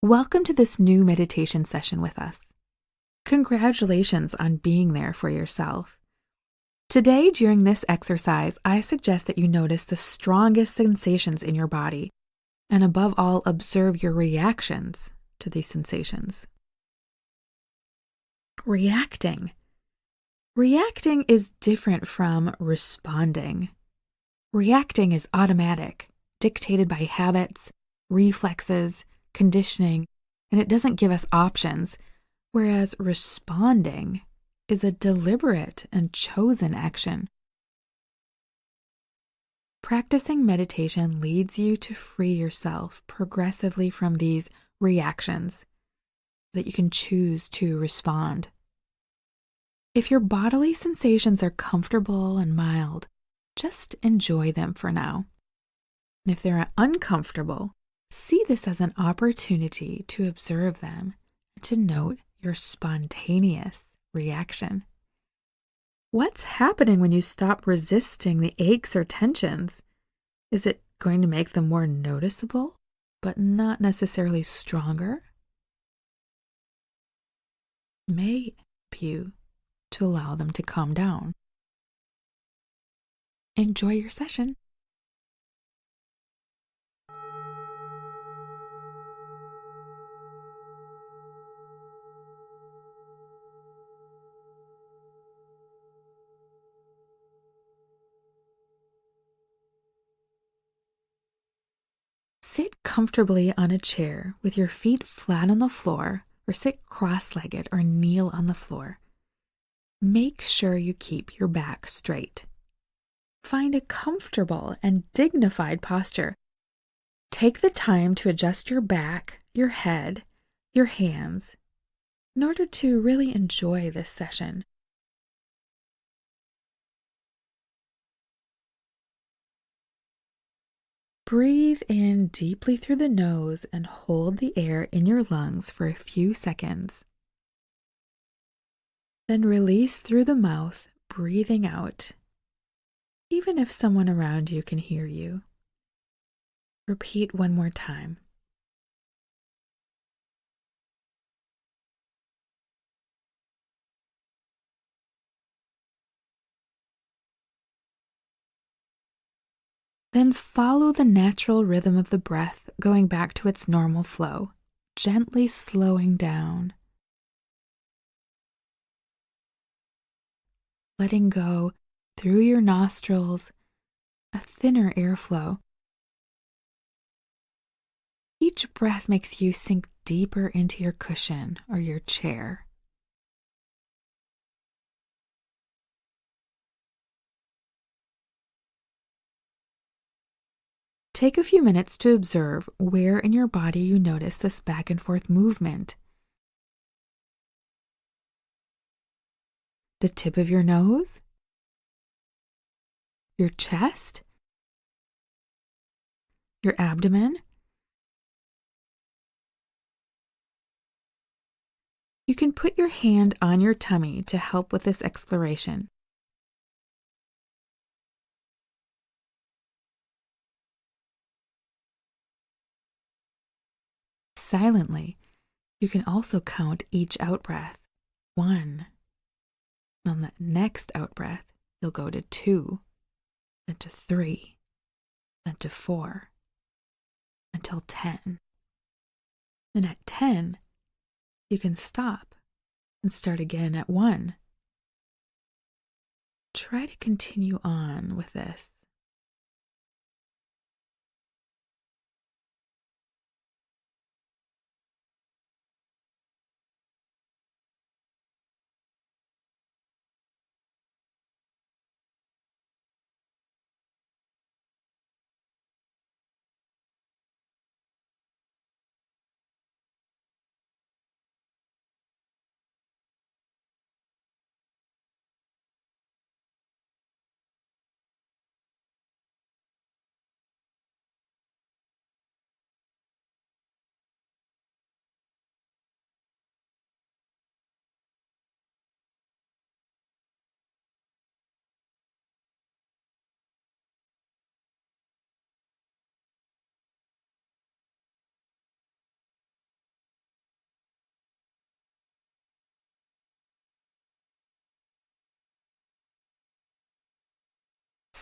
Welcome to this new meditation session with us. Congratulations on being there for yourself. Today, during this exercise, I suggest that you notice the strongest sensations in your body, and above all, observe your reactions to these sensations. Reacting. Reacting is different from responding. Reacting is automatic, dictated by habits, reflexes, conditioning, and it doesn't give us options, whereas responding is a deliberate and chosen action. Practicing meditation leads you to free yourself progressively from these reactions, that you can choose to respond. If your bodily sensations are comfortable and mild, just enjoy them for now. And if they're uncomfortable, see this as an opportunity to observe them and to note your spontaneous reaction. What's happening when you stop resisting the aches or tensions? Is it going to make them more noticeable, but not necessarily stronger? It may help you to allow them to calm down. Enjoy your session. Sit comfortably on a chair with your feet flat on the floor, or sit cross-legged or kneel on the floor. Make sure you keep your back straight. Find a comfortable and dignified posture. Take the time to adjust your back, your head, your hands, in order to really enjoy this session. Breathe in deeply through the nose and hold the air in your lungs for a few seconds. Then release through the mouth, breathing out, even if someone around you can hear you. Repeat one more time. Then follow the natural rhythm of the breath, going back to its normal flow, gently slowing down, letting go through your nostrils, a thinner airflow. Each breath makes you sink deeper into your cushion or your chair. Take a few minutes to observe where in your body you notice this back and forth movement. The tip of your nose? Your chest? Your abdomen? You can put your hand on your tummy to help with this exploration. Silently, you can also count each out-breath. 1. On the next out-breath, you'll go to 2, then to 3, then to 4, until 10. Then at 10, you can stop and start again at 1. Try to continue on with this.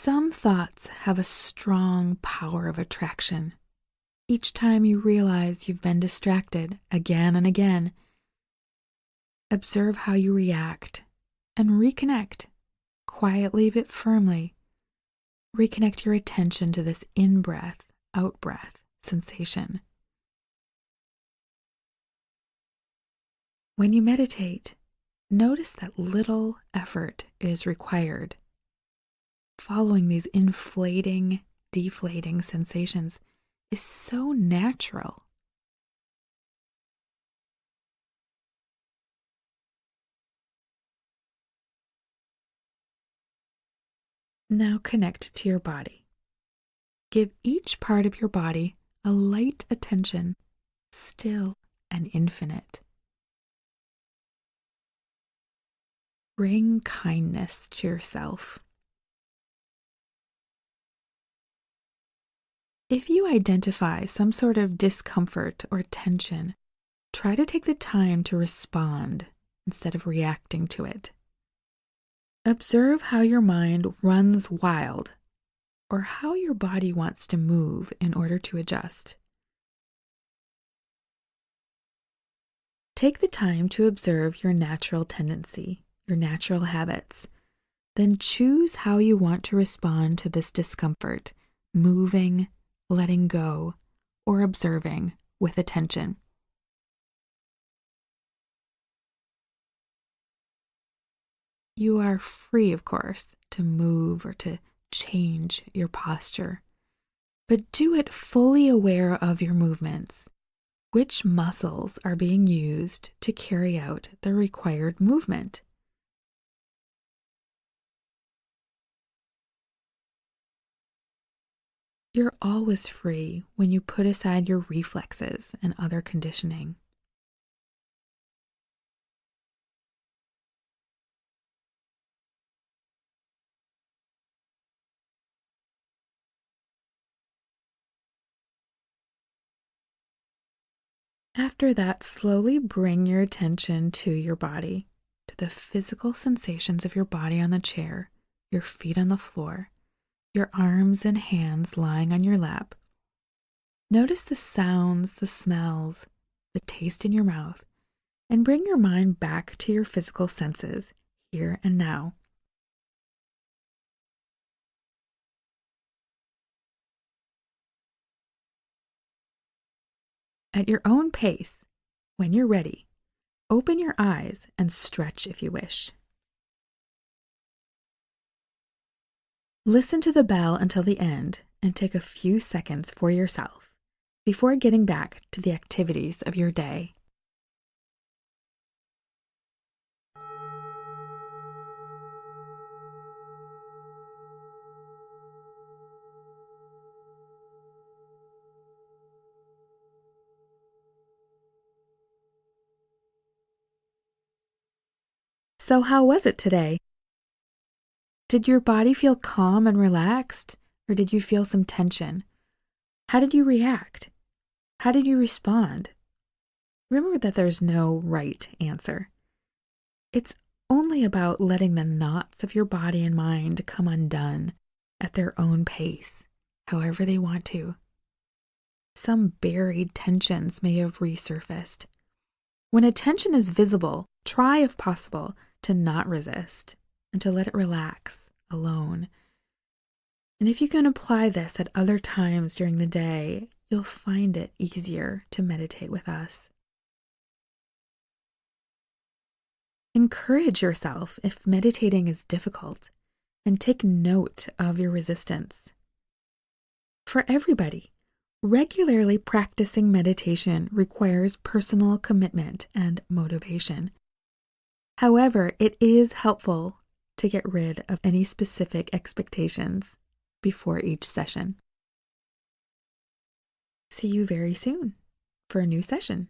Some thoughts have a strong power of attraction. Each time you realize you've been distracted again and again, observe how you react and reconnect, quietly but firmly. Reconnect your attention to this in-breath, out-breath sensation. When you meditate, notice that little effort is required. Following these inflating, deflating sensations is so natural. Now connect to your body. Give each part of your body a light attention, still and infinite. Bring kindness to yourself. If you identify some sort of discomfort or tension, try to take the time to respond instead of reacting to it. Observe how your mind runs wild or how your body wants to move in order to adjust. Take the time to observe your natural tendency, your natural habits. Then choose how you want to respond to this discomfort, moving, letting go, or observing with attention. You are free, of course, to move or to change your posture, but do it fully aware of your movements. Which muscles are being used to carry out the required movement? You're always free when you put aside your reflexes and other conditioning. After that, slowly bring your attention to your body, to the physical sensations of your body on the chair, your feet on the floor, your arms and hands lying on your lap. Notice the sounds, the smells, the taste in your mouth, and bring your mind back to your physical senses, here and now. At your own pace, when you're ready, open your eyes and stretch if you wish. Listen to the bell until the end and take a few seconds for yourself before getting back to the activities of your day. So how was it today? Did your body feel calm and relaxed, or did you feel some tension? How did you react? How did you respond? Remember that there's no right answer. It's only about letting the knots of your body and mind come undone at their own pace, however they want to. Some buried tensions may have resurfaced. When a tension is visible, try, if possible, to not resist and to let it relax alone. And if you can apply this at other times during the day, you'll find it easier to meditate with us. Encourage yourself if meditating is difficult, and take note of your resistance. For everybody, regularly practicing meditation requires personal commitment and motivation. However, it is helpful to get rid of any specific expectations before each session. See you very soon for a new session.